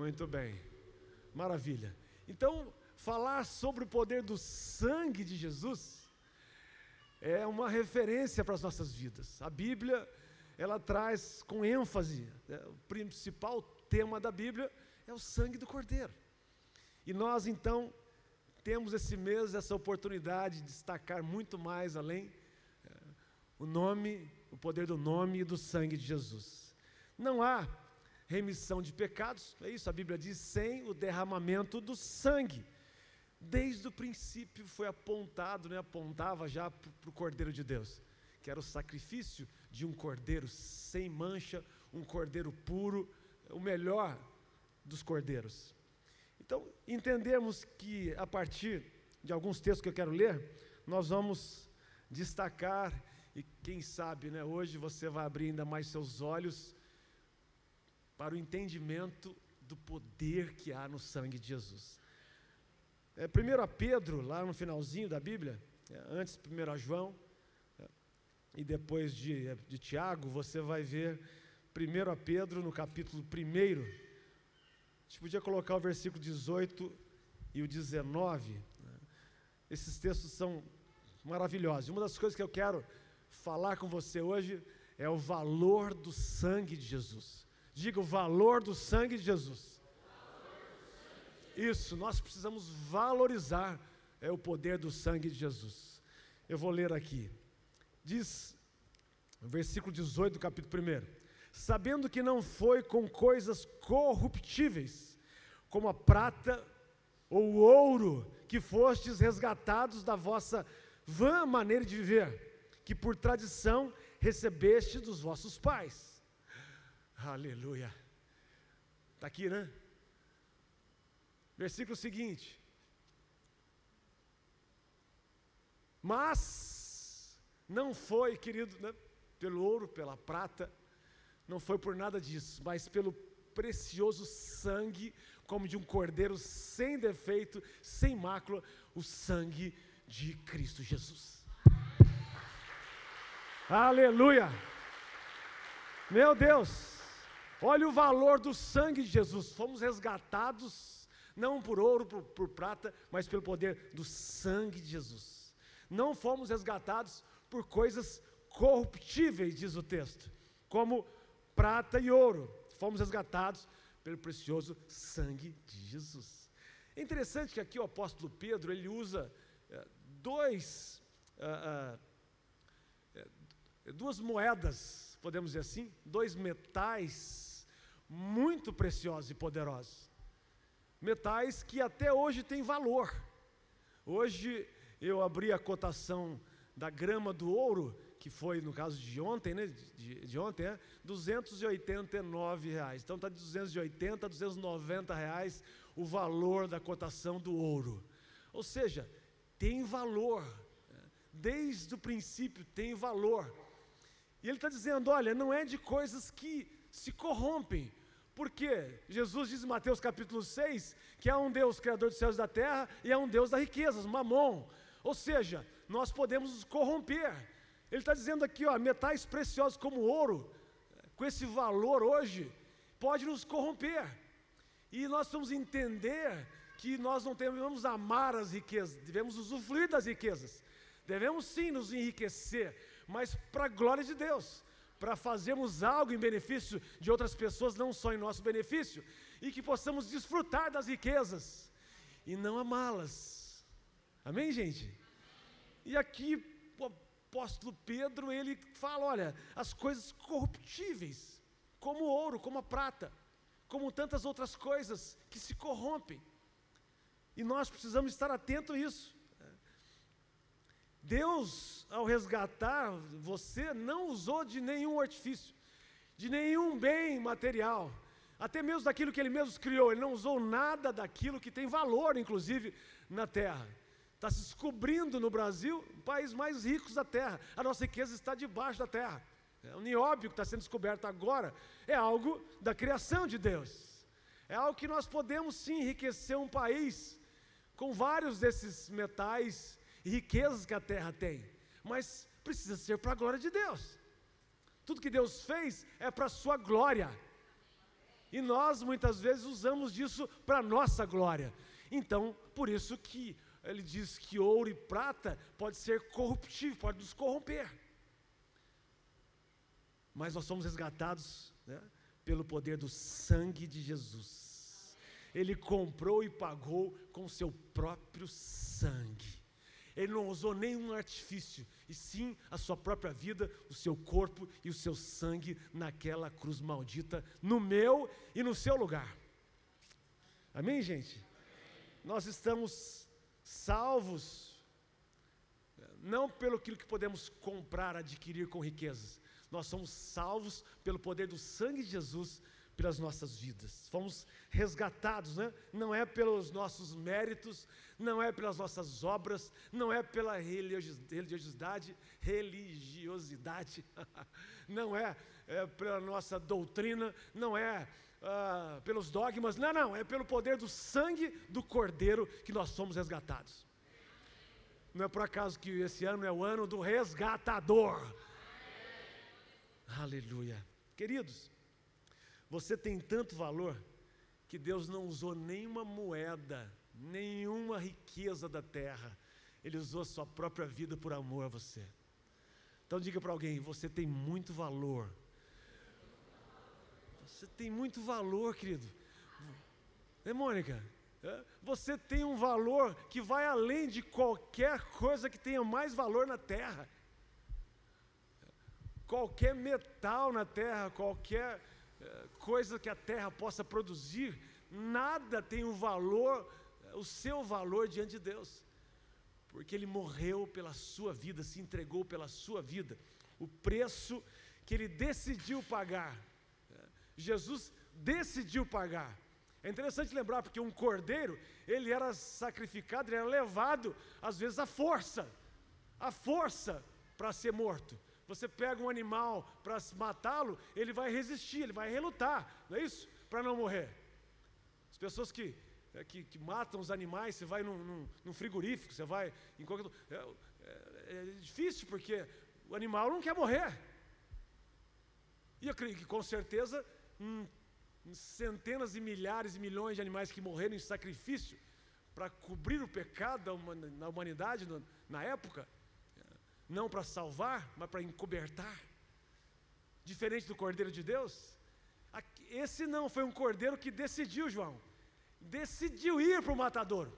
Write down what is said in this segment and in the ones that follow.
Muito bem, maravilha. Então, falar sobre o poder do sangue de Jesus é uma referência para as nossas vidas. A Bíblia, ela traz com ênfase, o principal tema da Bíblia é o sangue do Cordeiro. E nós, então, temos esse mês, essa oportunidade de destacar muito mais além o nome, o poder do nome e do sangue de Jesus. Não há remissão de pecados, é isso, a Bíblia diz, sem o derramamento do sangue. Desde o princípio foi apontado, apontava já para o Cordeiro de Deus, que era o sacrifício de um cordeiro sem mancha, um cordeiro puro, o melhor dos cordeiros. Então, entendemos que a partir de alguns textos que eu quero ler, nós vamos destacar, e quem sabe, hoje você vai abrir ainda mais seus olhos para o entendimento do poder que há no sangue de Jesus. 1 Pedro, lá no finalzinho da Bíblia, antes 1 João, e depois de Tiago, você vai ver 1 Pedro no capítulo 1. A gente podia colocar o versículo 18 e o 19. Esses textos são maravilhosos. Uma das coisas que eu quero falar com você hoje é o valor do sangue de Jesus. Diga o valor do sangue de Jesus. Isso, nós precisamos valorizar o poder do sangue de Jesus. Eu vou ler aqui. Diz, no versículo 18 do capítulo 1. Sabendo que não foi com coisas corruptíveis, como a prata ou o ouro, que fostes resgatados da vossa vã maneira de viver, que por tradição recebeste dos vossos pais. Aleluia. Está aqui, Versículo seguinte. Mas não foi, querido, pelo ouro, pela prata, não foi por nada disso, mas pelo precioso sangue, como de um cordeiro sem defeito, sem mácula, o sangue de Cristo Jesus. Aleluia! Meu Deus, olha o valor do sangue de Jesus. Fomos resgatados, não por ouro, por prata, mas pelo poder do sangue de Jesus. Não fomos resgatados por coisas corruptíveis, diz o texto, como prata e ouro. Fomos resgatados pelo precioso sangue de Jesus. É interessante que aqui o apóstolo Pedro, ele usa duas moedas, podemos dizer assim, dois metais muito preciosos e poderosos. Metais que até hoje têm valor. Hoje eu abri a cotação da grama do ouro, que foi no caso de ontem, de ontem, R$289. Então está de 280 a 290 reais o valor da cotação do ouro. Ou seja, tem valor. Desde o princípio tem valor. E ele está dizendo, olha, não é de coisas que se corrompem. Porque Jesus diz em Mateus capítulo 6, que há um Deus criador dos céus e da terra, e há um Deus das riquezas, Mamon. Ou seja, nós podemos nos corromper. Ele está dizendo aqui, metais preciosos como ouro, com esse valor hoje, pode nos corromper. E nós precisamos entender que nós não devemos amar as riquezas, devemos usufruir das riquezas. Devemos sim nos enriquecer, mas para a glória de Deus, para fazermos algo em benefício de outras pessoas, não só em nosso benefício, e que possamos desfrutar das riquezas, e não amá-las. Amém, gente? E aqui o apóstolo Pedro, ele fala, olha, as coisas corruptíveis, como o ouro, como a prata, como tantas outras coisas que se corrompem, e nós precisamos estar atentos a isso. Deus, ao resgatar você, não usou de nenhum artifício, de nenhum bem material, até mesmo daquilo que Ele mesmo criou. Ele não usou nada daquilo que tem valor, inclusive, na terra. Está se descobrindo no Brasil o país mais rico da terra. A nossa riqueza está debaixo da terra. O nióbio que está sendo descoberto agora é algo da criação de Deus. É algo que nós podemos sim enriquecer um país com vários desses metais e riquezas que a terra tem, mas precisa ser para a glória de Deus. Tudo que Deus fez é para a sua glória. E nós, muitas vezes, usamos disso para a nossa glória. Então, por isso que ele diz que ouro e prata pode ser corruptível, pode nos corromper. Mas nós somos resgatados, né, pelo poder do sangue de Jesus. Ele comprou e pagou com o seu próprio sangue. Ele não usou nenhum artifício, e sim a sua própria vida, o seu corpo e o seu sangue naquela cruz maldita, no meu e no seu lugar. Amém, gente? Nós estamos salvos, não pelo aquilo que podemos comprar, adquirir com riquezas. Nós somos salvos pelo poder do sangue de Jesus, pelas nossas vidas. Fomos resgatados, né? Não é pelos nossos méritos, não é pelas nossas obras, não é pela religiosidade, não é pela nossa doutrina, não é pelos dogmas, não, é pelo poder do sangue do Cordeiro que nós somos resgatados. Não é por acaso que esse ano é o ano do resgatador. Aleluia. Queridos, você tem tanto valor que Deus não usou nenhuma moeda, nenhuma riqueza da terra. Ele usou a sua própria vida por amor a você. Então diga para alguém: você tem muito valor. Você tem muito valor, querido. Mônica? Você tem um valor que vai além de qualquer coisa que tenha mais valor na terra. Qualquer metal na terra, qualquer coisa que a terra possa produzir, nada tem um valor, o seu valor diante de Deus, porque Ele morreu pela sua vida, se entregou pela sua vida, o preço que Ele decidiu pagar, Jesus decidiu pagar. É interessante lembrar, porque um cordeiro, ele era sacrificado, ele era levado, às vezes à força para ser morto. Você pega um animal para matá-lo, ele vai resistir, ele vai relutar, não é isso? Para não morrer. As pessoas que matam os animais, você vai num frigorífico, você vai em qualquer... É difícil, porque o animal não quer morrer. E eu creio que com certeza, centenas e milhares e milhões de animais que morreram em sacrifício para cobrir o pecado na humanidade na época, não para salvar, mas para encobertar. Diferente do Cordeiro de Deus, esse não foi um cordeiro que decidiu, João, decidiu ir para o matadouro,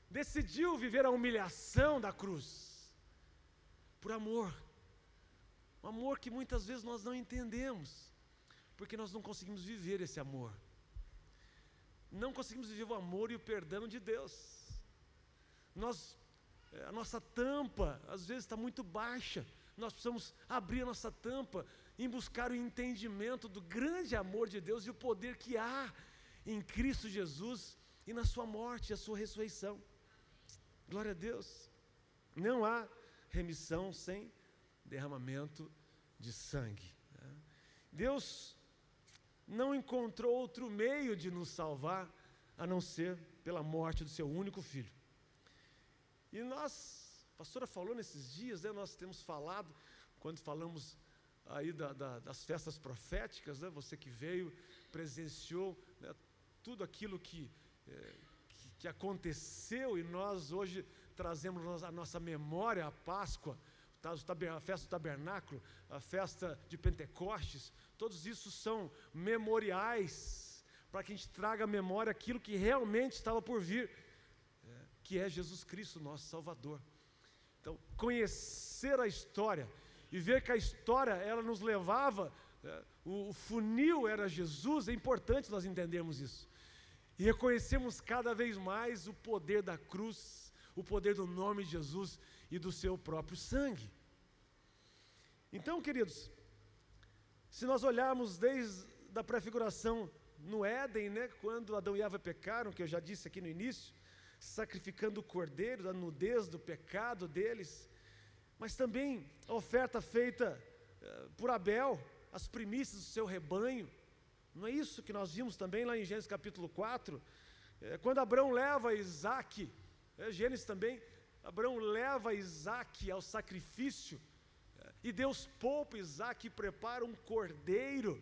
decidiu viver a humilhação da cruz, por amor, um amor que muitas vezes nós não entendemos, porque nós não conseguimos viver esse amor, não conseguimos viver o amor e o perdão de Deus. A nossa tampa, às vezes, está muito baixa. Nós precisamos abrir a nossa tampa em buscar o entendimento do grande amor de Deus e o poder que há em Cristo Jesus e na sua morte e a sua ressurreição. Glória a Deus. Não há remissão sem derramamento de sangue. Deus não encontrou outro meio de nos salvar a não ser pela morte do seu único Filho. E a pastora falou nesses dias, né, nós temos falado, quando falamos aí das festas proféticas, né, você que veio, presenciou, né, tudo aquilo que aconteceu, e nós hoje trazemos a nossa memória, a Páscoa, a festa do tabernáculo, a festa de Pentecostes, todos isso são memoriais, para que a gente traga à memória aquilo que realmente estava por vir, que é Jesus Cristo, nosso Salvador. Então, conhecer a história e ver que a história, ela nos levava, o funil era Jesus, é importante nós entendermos isso. E reconhecemos cada vez mais o poder da cruz, o poder do nome de Jesus e do seu próprio sangue. Então, queridos, se nós olharmos desde a prefiguração no Éden, né, quando Adão e Eva pecaram, que eu já disse aqui no início, sacrificando o cordeiro, da nudez do pecado deles, mas também a oferta feita por Abel, as primícias do seu rebanho, não é isso que nós vimos também lá em Gênesis capítulo 4, quando Abraão leva Isaque, Gênesis também, Abraão leva Isaque ao sacrifício, e Deus poupa Isaque e prepara um cordeiro,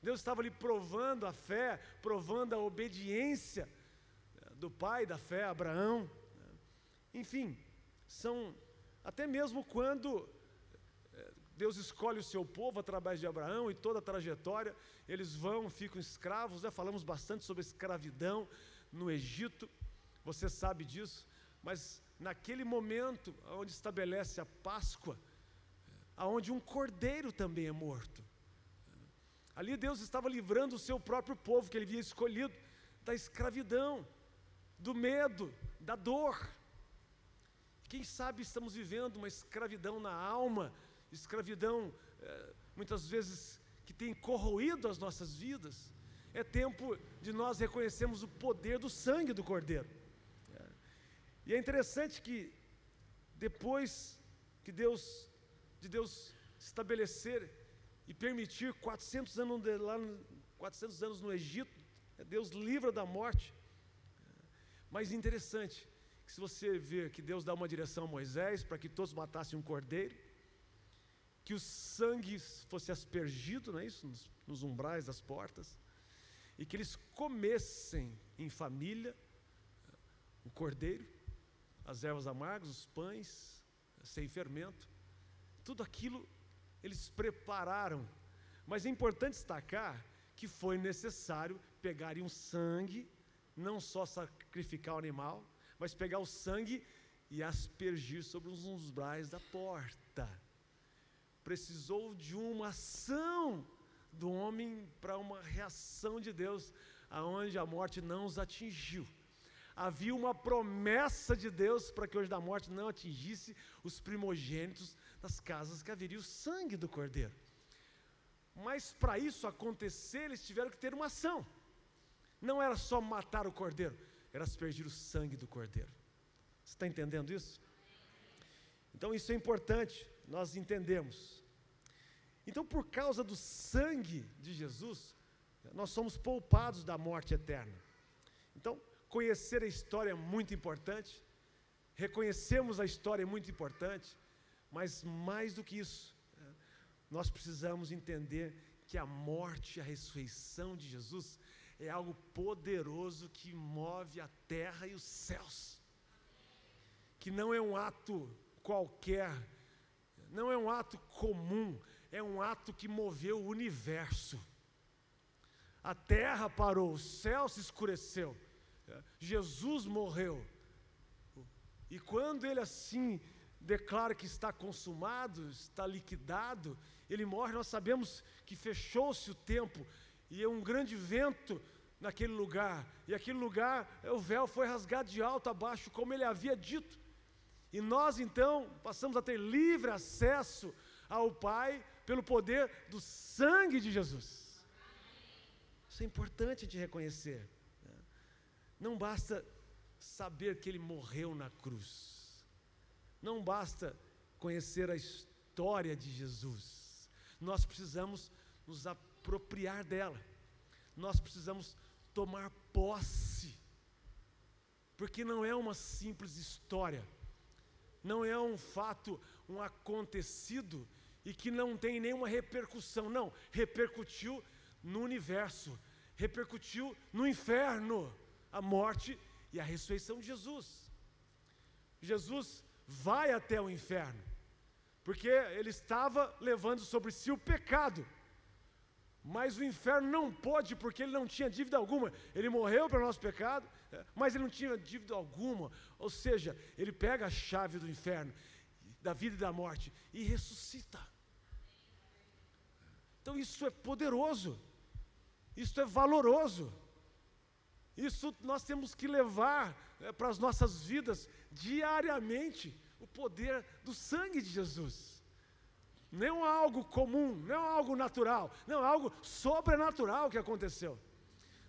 Deus estava ali provando a fé, provando a obediência do pai da fé, Abraão. Enfim, até mesmo quando Deus escolhe o seu povo através de Abraão e toda a trajetória, eles ficam escravos, falamos bastante sobre a escravidão no Egito, você sabe disso, mas naquele momento onde estabelece a Páscoa, onde um cordeiro também é morto, ali Deus estava livrando o seu próprio povo, que ele havia escolhido, da escravidão, do medo, da dor. Quem sabe estamos vivendo uma escravidão na alma, escravidão muitas vezes que tem corroído as nossas vidas. É tempo de nós reconhecermos o poder do sangue do Cordeiro. E é interessante que depois de Deus estabelecer e permitir 400 anos no Egito, Deus livra da morte. Mas interessante que se você ver que Deus dá uma direção a Moisés para que todos matassem um cordeiro, que o sangue fosse aspergido, não é isso, nos umbrais das portas, e que eles comessem em família o cordeiro, as ervas amargas, os pães sem fermento, tudo aquilo eles prepararam. Mas é importante destacar que foi necessário pegarem um sangue, não só sacrificar o animal, mas pegar o sangue e aspergir sobre os umbrais da porta. Precisou de uma ação do homem para uma reação de Deus, aonde a morte não os atingiu. Havia uma promessa de Deus para que o anjo da morte não atingisse os primogênitos das casas que haveria o sangue do cordeiro. Mas para isso acontecer, eles tiveram que ter uma ação. Não era só matar o cordeiro, era aspergir o sangue do cordeiro. Você está entendendo isso? Então isso é importante, nós entendemos. Então, por causa do sangue de Jesus, nós somos poupados da morte eterna. Então, conhecer a história é muito importante, reconhecermos a história é muito importante, mas mais do que isso, nós precisamos entender que a morte e a ressurreição de Jesus é algo poderoso que move a terra e os céus, que não é um ato qualquer, não é um ato comum, é um ato que moveu o universo. A terra parou, o céu se escureceu, Jesus morreu, e quando ele assim declara que está consumado, está liquidado, ele morre, nós sabemos que fechou-se o tempo, e é um grande vento naquele lugar, e aquele lugar, o véu foi rasgado de alto a baixo, como ele havia dito, e nós então passamos a ter livre acesso ao Pai, pelo poder do sangue de Jesus. Isso é importante de reconhecer. Não basta saber que ele morreu na cruz, não basta conhecer a história de Jesus, nós precisamos nos apropriar dela, nós precisamos tomar posse, porque não é uma simples história, não é um fato, um acontecido, e que não tem nenhuma repercussão, não, repercutiu no universo, repercutiu no inferno, a morte e a ressurreição de Jesus. Jesus vai até o inferno, porque ele estava levando sobre si o pecado, mas o inferno não pôde, porque ele não tinha dívida alguma, ele morreu para o nosso pecado, mas ele não tinha dívida alguma, ou seja, ele pega a chave do inferno, da vida e da morte, e ressuscita. Então isso é poderoso, isso é valoroso, isso nós temos que levar para as nossas vidas diariamente, o poder do sangue de Jesus. Não é algo comum, não é algo natural, não é algo sobrenatural que aconteceu.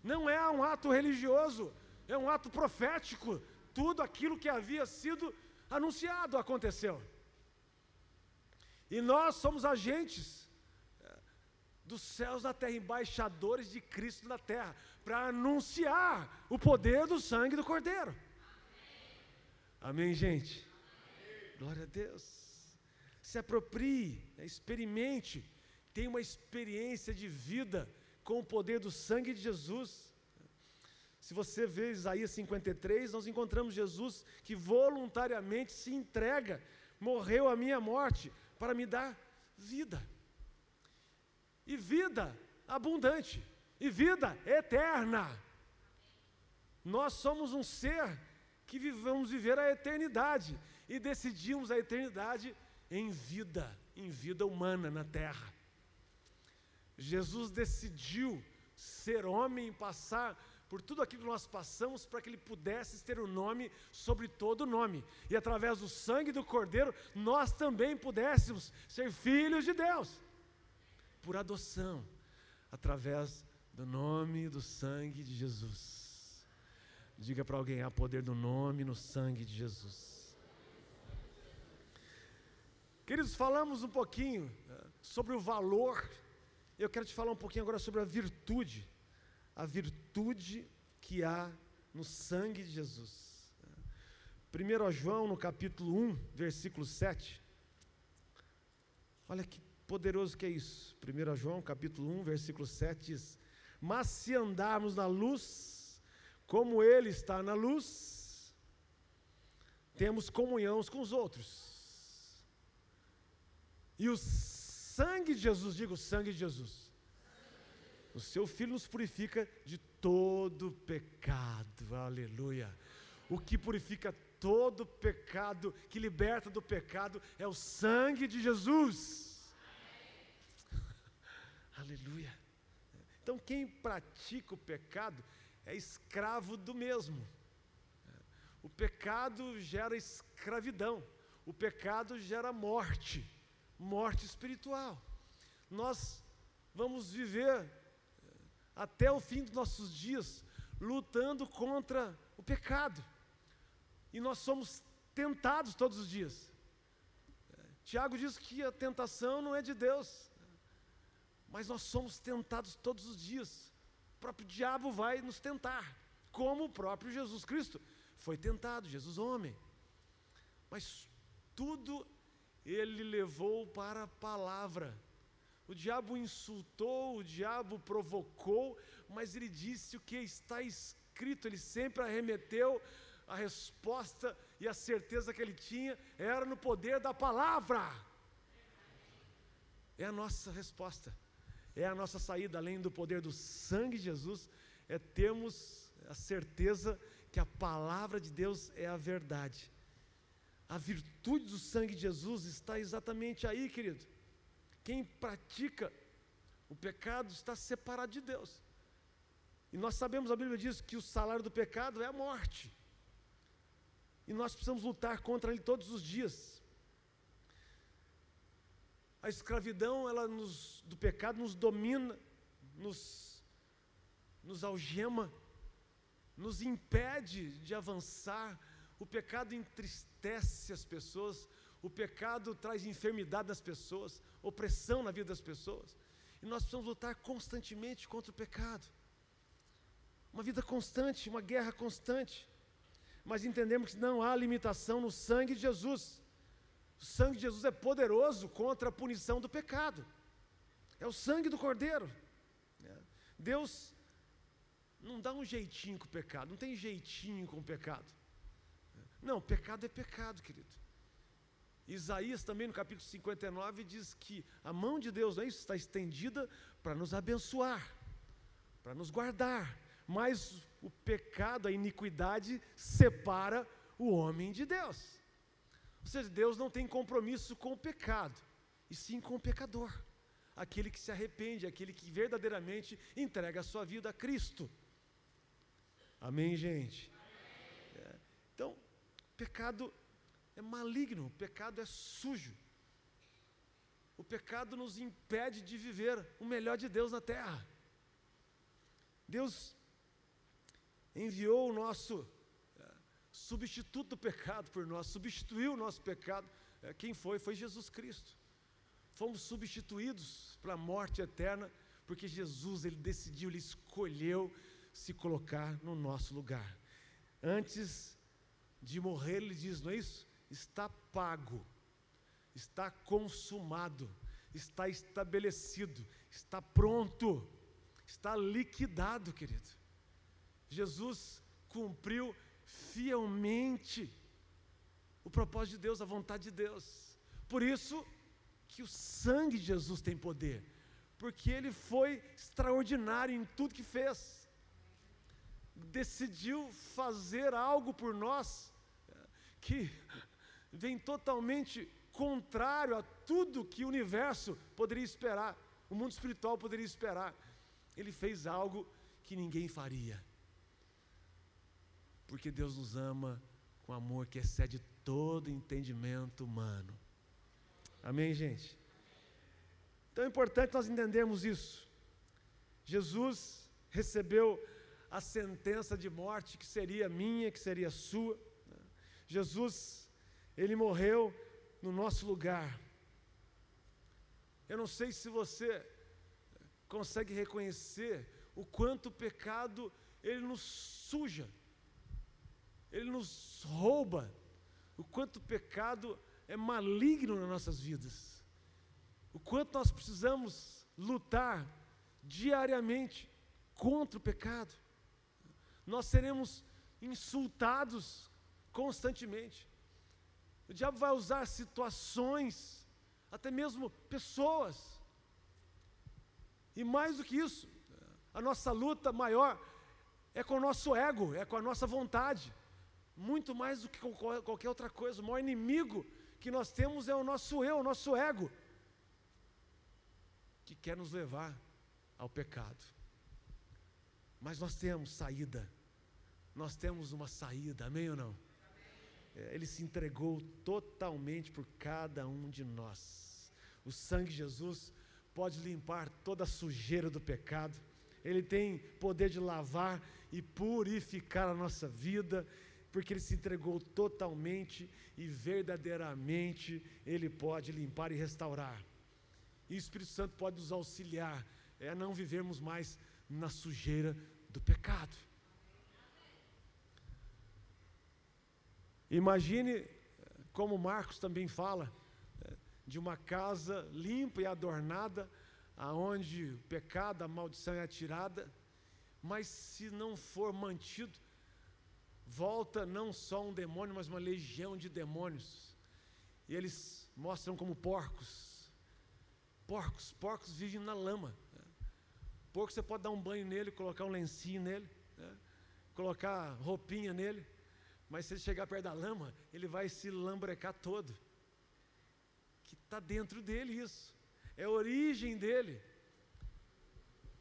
Não é um ato religioso, é um ato profético. Tudo aquilo que havia sido anunciado aconteceu. E nós somos agentes dos céus na terra, embaixadores de Cristo na terra, para anunciar o poder do sangue do Cordeiro. Amém, gente? Amém. Glória a Deus. Se aproprie, experimente, tenha uma experiência de vida com o poder do sangue de Jesus. Se você vê Isaías 53, nós encontramos Jesus que voluntariamente se entrega, morreu a minha morte para me dar vida. E vida abundante, e vida eterna. Nós somos um ser que vamos viver a eternidade, e decidimos a eternidade em vida humana na terra. Jesus decidiu ser homem e passar por tudo aquilo que nós passamos para que Ele pudesse ter o nome sobre todo nome. E através do sangue do Cordeiro, nós também pudéssemos ser filhos de Deus, por adoção, através do nome e do sangue de Jesus. Diga para alguém: há poder do nome e no sangue de Jesus. Queridos, falamos um pouquinho sobre o valor. Eu quero te falar um pouquinho agora sobre a virtude que há no sangue de Jesus. 1 João, no capítulo 1, versículo 7. Olha que poderoso que é isso. 1 João, capítulo 1, versículo 7 diz: mas se andarmos na luz, como Ele está na luz, temos comunhão uns com os outros. E o sangue de Jesus, diga o sangue de Jesus, o seu Filho nos purifica de todo pecado, aleluia. O que purifica todo pecado, que liberta do pecado, é o sangue de Jesus. Aleluia. Então quem pratica o pecado é escravo do mesmo. O pecado gera escravidão, o pecado gera morte espiritual. Nós vamos viver até o fim dos nossos dias lutando contra o pecado, e nós somos tentados todos os dias. Tiago diz que a tentação não é de Deus, mas nós somos tentados todos os dias. O próprio diabo vai nos tentar, como o próprio Jesus Cristo foi tentado, Jesus homem. Mas tudo Ele levou para a palavra. O diabo insultou, o diabo provocou, mas Ele disse o que está escrito. Ele sempre arremeteu a resposta, e a certeza que ele tinha era no poder da palavra. É a nossa resposta, é a nossa saída. Além do poder do sangue de Jesus, é termos a certeza que a palavra de Deus é a verdade. A virtude do sangue de Jesus está exatamente aí, querido. Quem pratica o pecado está separado de Deus. E nós sabemos, a Bíblia diz que o salário do pecado é a morte. E nós precisamos lutar contra ele todos os dias. A escravidão do pecado nos domina, nos algema, nos impede de avançar. O pecado entristece as pessoas, o pecado traz enfermidade nas pessoas, opressão na vida das pessoas. E nós precisamos lutar constantemente contra o pecado. Uma vida constante, uma guerra constante. Mas entendemos que não há limitação no sangue de Jesus. O sangue de Jesus é poderoso contra a punição do pecado. É o sangue do Cordeiro. Deus não dá um jeitinho com o pecado, não tem jeitinho com o pecado. Não, pecado é pecado, querido. Isaías também no capítulo 59 diz que a mão de Deus, não é isso, está estendida para nos abençoar, para nos guardar. Mas o pecado, a iniquidade, separa o homem de Deus. Ou seja, Deus não tem compromisso com o pecado, e sim com o pecador, aquele que se arrepende, aquele que verdadeiramente entrega a sua vida a Cristo. Amém, gente? Então, o pecado é maligno, o pecado é sujo. O pecado nos impede de viver o melhor de Deus na terra. Deus enviou o nosso substituto do pecado por nós, substituiu o nosso pecado. Quem foi? Foi Jesus Cristo. Fomos substituídos para a morte eterna, porque Jesus, Ele decidiu, Ele escolheu se colocar no nosso lugar. Antes de morrer, Ele diz, não é isso? Está pago, está consumado, está estabelecido, está pronto, está liquidado, querido. Jesus cumpriu fielmente o propósito de Deus, a vontade de Deus. Por isso que o sangue de Jesus tem poder, porque Ele foi extraordinário em tudo que fez. Decidiu fazer algo por nós que vem totalmente contrário a tudo que o universo poderia esperar, o mundo espiritual poderia esperar. Ele fez algo que ninguém faria, porque Deus nos ama com amor que excede todo entendimento humano. Amém, gente? Então é importante nós entendermos isso. Jesus recebeu a sentença de morte que seria minha, que seria sua. Jesus, Ele morreu no nosso lugar. Eu não sei se você consegue reconhecer o quanto o pecado, ele nos suja, ele nos rouba, o quanto o pecado é maligno nas nossas vidas, o quanto nós precisamos lutar diariamente contra o pecado. Nós seremos insultados constantemente. O diabo vai usar situações, até mesmo pessoas. E mais do que isso, a nossa luta maior é com o nosso ego, é com a nossa vontade. Muito mais do que com qualquer outra coisa. O maior inimigo que nós temos é o nosso eu, o nosso ego, que quer nos levar ao pecado. Mas nós temos saída. Nós temos uma saída, amém ou não? Ele se entregou totalmente por cada um de nós. O sangue de Jesus pode limpar toda a sujeira do pecado. Ele tem poder de lavar e purificar a nossa vida, porque Ele se entregou totalmente e verdadeiramente Ele pode limpar e restaurar. E o Espírito Santo pode nos auxiliar a não vivermos mais na sujeira do pecado. Imagine, como Marcos também fala, de uma casa limpa e adornada, aonde o pecado, a maldição é atirada, mas se não for mantido, volta não só um demônio, mas uma legião de demônios, e eles mostram como porcos. Porcos vivem na lama. Porco você pode dar um banho nele, colocar um lencinho nele, colocar roupinha nele, mas se ele chegar perto da lama, ele vai se lambrecar todo, que está dentro dele isso, é a origem dele.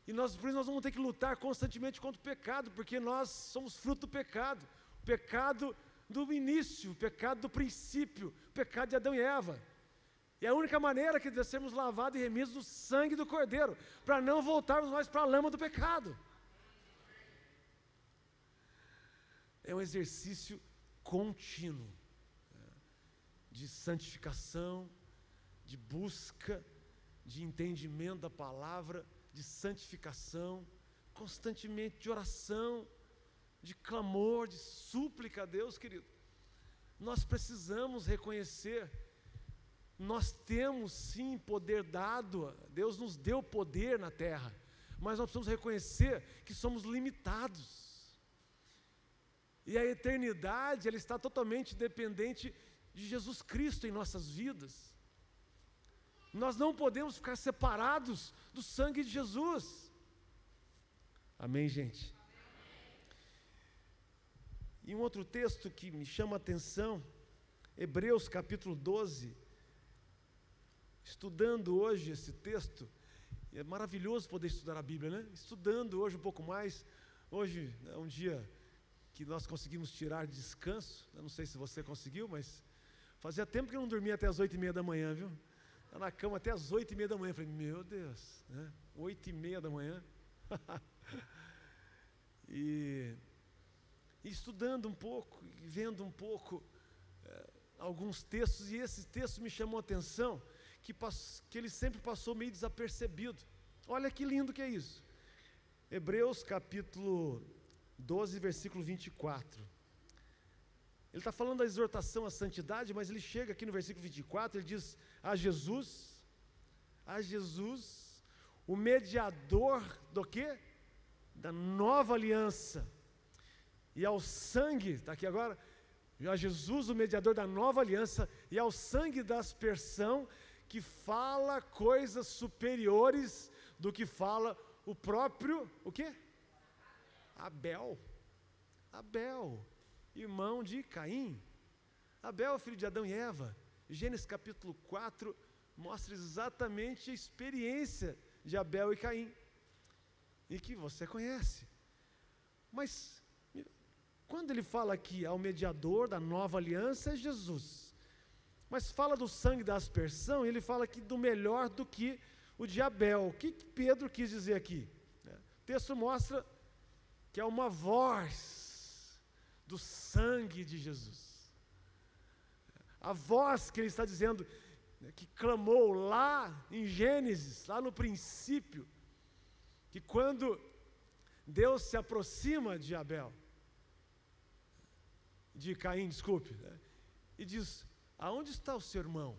E por isso nós vamos ter que lutar constantemente contra o pecado, porque nós somos fruto do pecado, o pecado do início, o pecado do princípio, o pecado de Adão e Eva. E a única maneira que de sermos lavados e remidos do sangue do Cordeiro, para não voltarmos mais para a lama do pecado. É um exercício contínuo de santificação, de busca, de entendimento da palavra, de santificação, constantemente de oração, de clamor, de súplica a Deus, querido. Nós precisamos reconhecer, nós temos sim poder dado, Deus nos deu poder na terra, mas nós precisamos reconhecer que somos limitados. E a eternidade, ela está totalmente dependente de Jesus Cristo em nossas vidas. Nós não podemos ficar separados do sangue de Jesus. Amém, gente? E um outro texto que me chama a atenção, Hebreus capítulo 12, estudando hoje esse texto, é maravilhoso poder estudar a Bíblia, né? Estudando hoje um pouco mais, hoje é um dia que nós conseguimos tirar de descanso, eu não sei se você conseguiu, mas fazia tempo que eu não dormia até as 8:30 da manhã, viu? Estava na cama até as 8:30 da manhã, eu falei, meu Deus, né? 8:30 da manhã, e estudando um pouco, e vendo um pouco alguns textos, e esse texto me chamou a atenção, que ele sempre passou meio desapercebido. Olha que lindo que é isso, Hebreus capítulo 12, versículo 24, ele está falando da exortação à santidade, mas ele chega aqui no versículo 24, ele diz, a Jesus, o mediador do quê? Da nova aliança. E ao sangue, está aqui agora, a Jesus, o mediador da nova aliança, e ao sangue da aspersão, que fala coisas superiores do que fala o próprio, o quê? Abel. Abel, irmão de Caim. Abel, filho de Adão e Eva. Gênesis capítulo 4 mostra exatamente a experiência de Abel e Caim, e que você conhece. Mas quando ele fala aqui ao mediador da nova aliança, é Jesus. Mas fala do sangue da aspersão, ele fala aqui do melhor do que o de Abel. O que Pedro quis dizer aqui? O texto mostra que é uma voz do sangue de Jesus. A voz que ele está dizendo, que clamou lá em Gênesis, lá no princípio, que quando Deus se aproxima de Caim, desculpe, e diz: aonde está o seu irmão?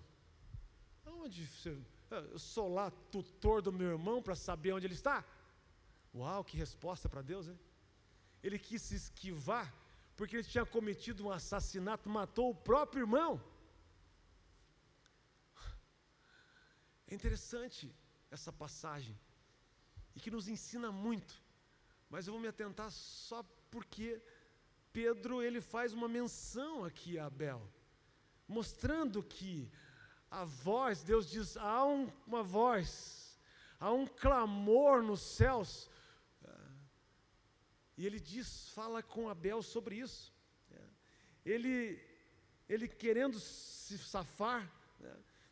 Eu sou lá tutor do meu irmão para saber onde ele está? Uau, que resposta para Deus, hein? Ele quis se esquivar, porque ele tinha cometido um assassinato, matou o próprio irmão. É interessante essa passagem, e que nos ensina muito, mas eu vou me atentar só porque Pedro, ele faz uma menção aqui a Abel, mostrando que a voz, Deus diz, há uma voz, há um clamor nos céus, e ele fala com Abel sobre isso, ele querendo se safar,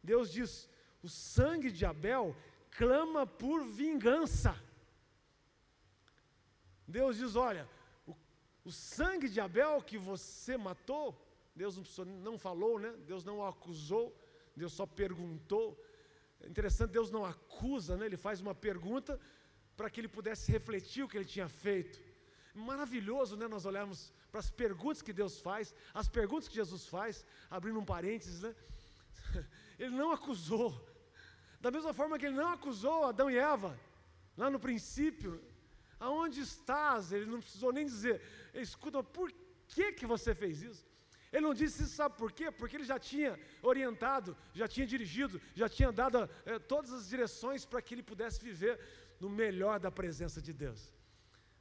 Deus diz: o sangue de Abel clama por vingança. Deus diz: olha, o sangue de Abel que você matou, Deus não falou, né? Deus não o acusou, Deus só perguntou. É interessante, Deus não acusa, né? Ele faz uma pergunta para que ele pudesse refletir o que ele tinha feito. Maravilhoso, né? Nós olharmos para as perguntas que Deus faz, as perguntas que Jesus faz, abrindo um parênteses, né? Ele não acusou, da mesma forma que ele não acusou Adão e Eva, lá no princípio. Aonde estás? Ele não precisou nem dizer: escuta, por que você fez isso? Ele não disse isso, sabe por quê? Porque ele já tinha orientado, já tinha dirigido, já tinha dado todas as direções para que ele pudesse viver no melhor da presença de Deus.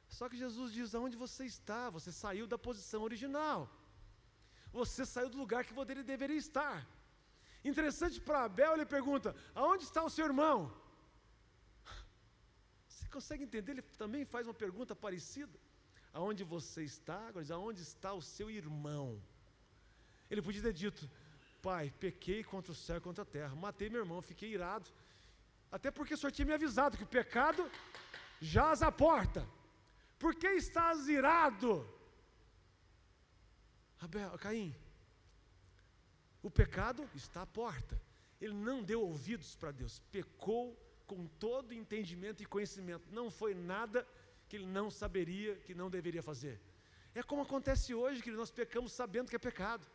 Só que Jesus diz: aonde você está? Você saiu da posição original, você saiu do lugar que ele deveria estar. Interessante, para Abel ele pergunta: aonde está o seu irmão? Você consegue entender? Ele também faz uma pergunta parecida: aonde você está? Agora diz: aonde está o seu irmão? Ele podia ter dito: pai, pequei contra o céu e contra a terra, matei meu irmão, fiquei irado, até porque o senhor tinha me avisado que o pecado jaz à porta. Por que estás irado? Caim, o pecado está à porta. Ele não deu ouvidos para Deus, pecou com todo entendimento e conhecimento. Não foi nada que ele não saberia, que não deveria fazer. É como acontece hoje, que nós pecamos sabendo que é pecado.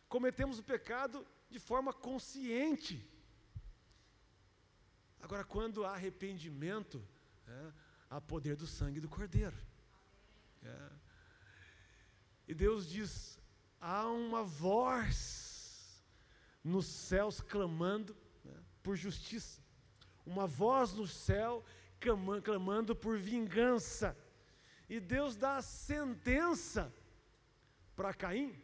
Cometemos o pecado de forma consciente. Agora, quando há arrependimento, há poder do sangue do Cordeiro. E Deus diz: há uma voz nos céus clamando por justiça, uma voz no céu clamando por vingança. E Deus dá a sentença para Caim,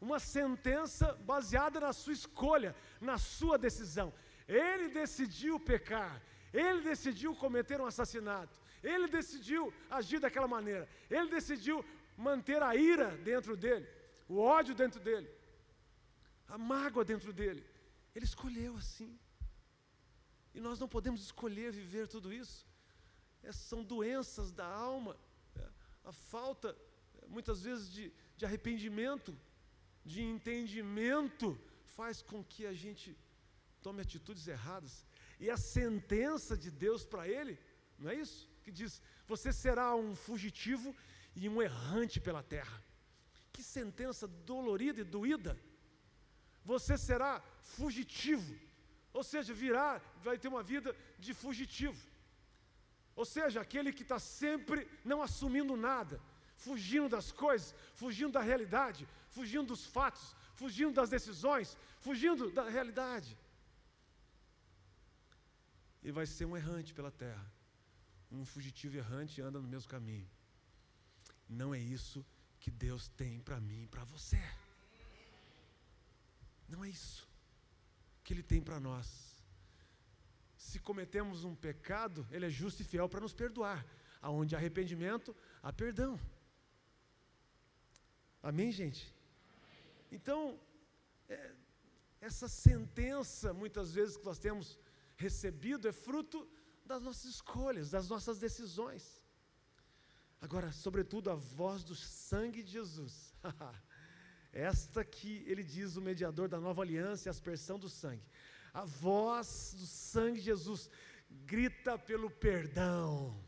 uma sentença baseada na sua escolha, na sua decisão. Ele decidiu pecar, ele decidiu cometer um assassinato, ele decidiu agir daquela maneira, ele decidiu manter a ira dentro dele, o ódio dentro dele, a mágoa dentro dele. Ele escolheu assim. E nós não podemos escolher viver tudo isso. Essas são doenças da alma, a falta, muitas vezes, de arrependimento, de entendimento, faz com que a gente tome atitudes erradas. E a sentença de Deus para ele, não é isso? Que diz: você será um fugitivo e um errante pela terra. Que sentença dolorida e doída. Você será fugitivo, Ou seja, vai ter uma vida de fugitivo. Ou seja, aquele que está sempre não assumindo nada, fugindo das coisas, fugindo da realidade, fugindo dos fatos, fugindo das decisões, fugindo da realidade. E vai ser um errante pela terra. Um fugitivo errante anda no mesmo caminho. Não é isso que Deus tem para mim e para você. Não é isso que Ele tem para nós. Se cometemos um pecado, Ele é justo e fiel para nos perdoar. Aonde há arrependimento, há perdão. Amém, gente? Então, essa sentença, muitas vezes, que nós temos recebido, é fruto das nossas escolhas, das nossas decisões. Agora, sobretudo, a voz do sangue de Jesus. Esta que ele diz, o mediador da nova aliança e a aspersão do sangue. A voz do sangue de Jesus grita pelo perdão.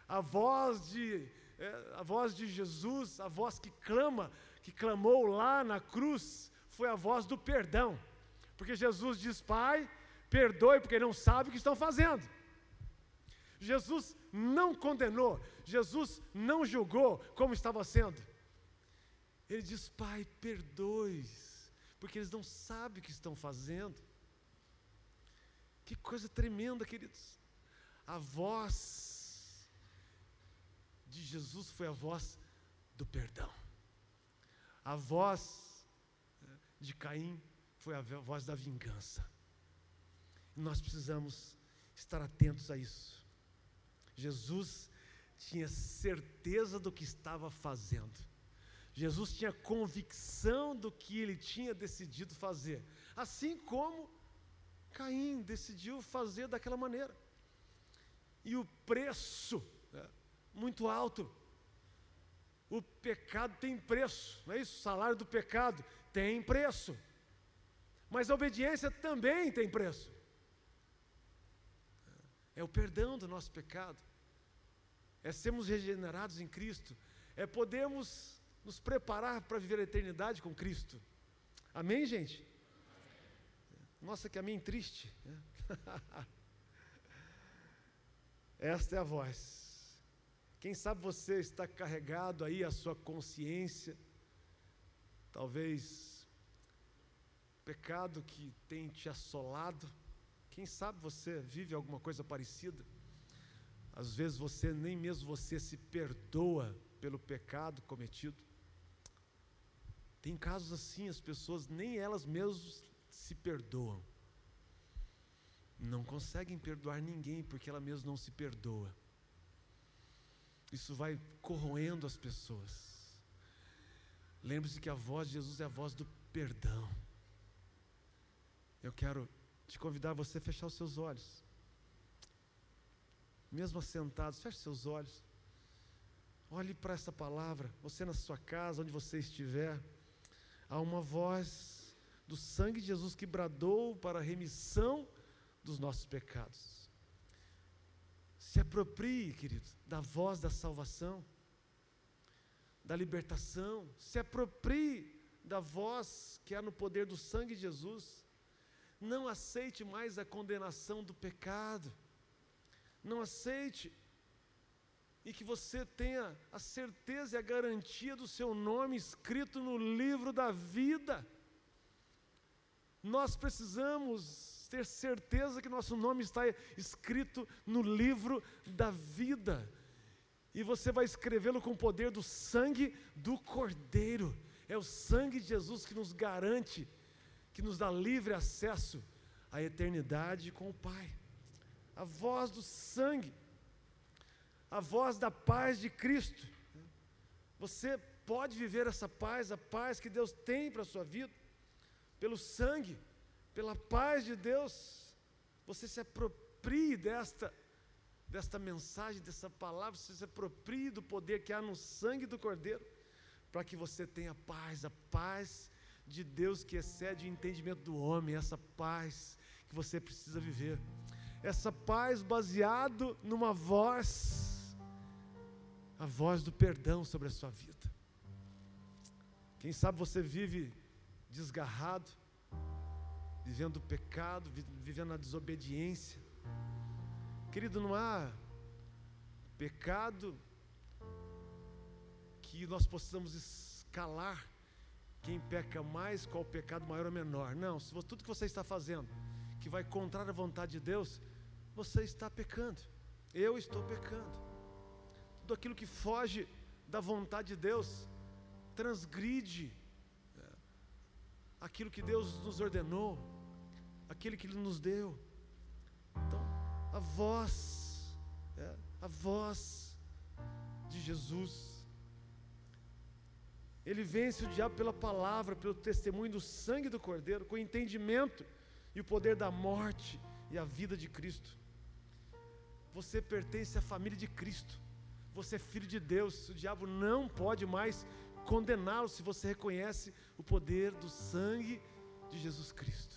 A voz de Jesus, a voz que clamou lá na cruz, foi a voz do perdão. Porque Jesus diz: Pai, perdoe porque não sabe o que estão fazendo. Jesus não condenou, Jesus não julgou como estava sendo. Ele diz: Pai, perdoe-os, porque eles não sabem o que estão fazendo. Que coisa tremenda, queridos. A voz de Jesus foi a voz do perdão. A voz de Caim foi a voz da vingança. E nós precisamos estar atentos a isso. Jesus tinha certeza do que estava fazendo. Jesus tinha convicção do que ele tinha decidido fazer. Assim como Caim decidiu fazer daquela maneira. E o preço muito alto. O pecado tem preço, não é isso? O salário do pecado tem preço. Mas a obediência também tem preço. É o perdão do nosso pecado. É sermos regenerados em Cristo. É podermos nos preparar para viver a eternidade com Cristo. Amém, gente? Nossa, que amém triste. Esta é a voz. Quem sabe você está carregado aí a sua consciência, talvez pecado que tem te assolado. Quem sabe você vive alguma coisa parecida. Às vezes nem mesmo você se perdoa pelo pecado cometido. Tem casos assim, as pessoas nem elas mesmas se perdoam. Não conseguem perdoar ninguém porque ela mesma não se perdoa. Isso vai corroendo as pessoas. Lembre-se que a voz de Jesus é a voz do perdão. Eu quero te convidar a você a fechar os seus olhos. Mesmo assentados, feche seus olhos. Olhe para essa palavra. Você na sua casa, onde você estiver, há uma voz do sangue de Jesus que bradou para a remissão dos nossos pecados. Se aproprie, querido, da voz da salvação, da libertação. Se aproprie da voz que há no poder do sangue de Jesus. Não aceite mais a condenação do pecado. Não aceite. E que você tenha a certeza e a garantia do seu nome escrito no livro da vida. Nós precisamos ter certeza que nosso nome está escrito no livro da vida. E você vai escrevê-lo com o poder do sangue do Cordeiro. É o sangue de Jesus que nos garante, que nos dá livre acesso à eternidade com o Pai. A voz do sangue, a voz da paz de Cristo. Você pode viver essa paz, a paz que Deus tem para a sua vida, pelo sangue, pela paz de Deus. Você se aproprie desta mensagem, dessa palavra, você se aproprie do poder que há no sangue do Cordeiro, para que você tenha paz, a paz de Deus que excede o entendimento do homem, essa paz que você precisa viver. Essa paz baseado numa voz, a voz do perdão sobre a sua vida. Quem sabe você vive desgarrado, vivendo o pecado, vivendo a desobediência. Querido, não há pecado que nós possamos escalar quem peca mais, qual o pecado maior ou menor. Não, se tudo que você está fazendo que vai contra a vontade de Deus, você está pecando. Eu estou pecando. Tudo aquilo que foge da vontade de Deus transgride aquilo que Deus nos ordenou, aquilo que Ele nos deu. Então, a voz de Jesus, Ele vence o diabo pela palavra, pelo testemunho do sangue do Cordeiro, com o entendimento e o poder da morte e a vida de Cristo. Você pertence à família de Cristo, você é filho de Deus. O diabo não pode mais condená-lo se você reconhece o poder do sangue de Jesus Cristo.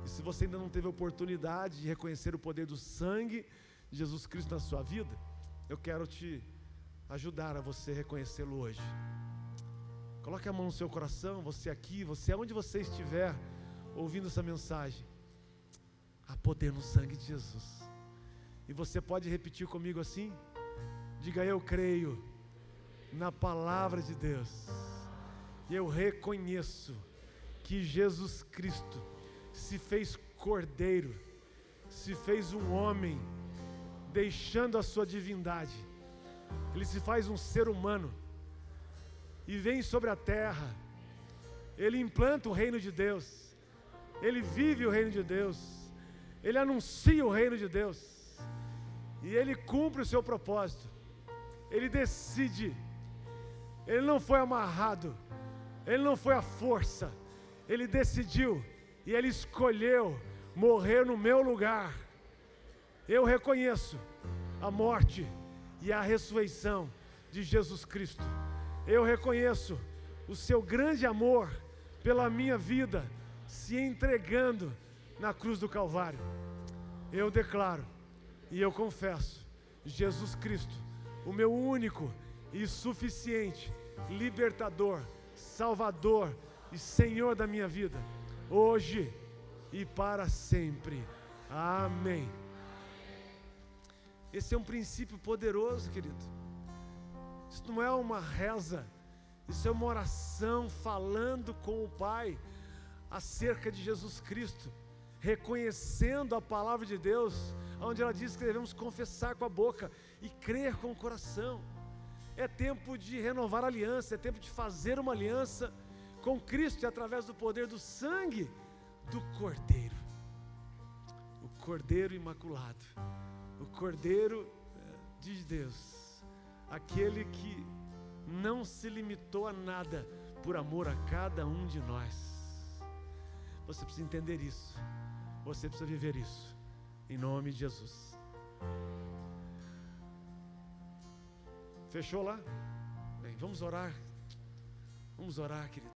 E se você ainda não teve a oportunidade de reconhecer o poder do sangue de Jesus Cristo na sua vida, eu quero te ajudar a você reconhecê-lo hoje. Coloque a mão no seu coração, você aqui, você onde você estiver ouvindo essa mensagem. Há poder no sangue de Jesus. E você pode repetir comigo assim? Diga: eu creio na palavra de Deus. E eu reconheço que Jesus Cristo se fez cordeiro, se fez um homem, deixando a sua divindade. Ele se faz um ser humano e vem sobre a terra. Ele implanta o reino de Deus, ele vive o reino de Deus, ele anuncia o reino de Deus e ele cumpre o seu propósito. Ele decide, ele não foi amarrado, ele não foi à força, ele decidiu e ele escolheu morrer no meu lugar. Eu reconheço a morte e a ressurreição de Jesus Cristo. Eu reconheço o seu grande amor pela minha vida, se entregando na cruz do Calvário. Eu declaro e eu confesso: Jesus Cristo, o meu único e suficiente libertador, Salvador e Senhor da minha vida, hoje e para sempre. Amém. Esse é um princípio poderoso, querido. Isso não é uma reza, isso é uma oração falando com o Pai acerca de Jesus Cristo, reconhecendo a palavra de Deus, onde ela diz que devemos confessar com a boca e crer com o coração. É tempo de renovar a aliança, é tempo de fazer uma aliança com Cristo, e através do poder do sangue do Cordeiro, o Cordeiro imaculado, o Cordeiro de Deus, aquele que não se limitou a nada por amor a cada um de nós. Você precisa entender isso, você precisa viver isso, em nome de Jesus. Fechou lá? Bem, vamos orar, querido.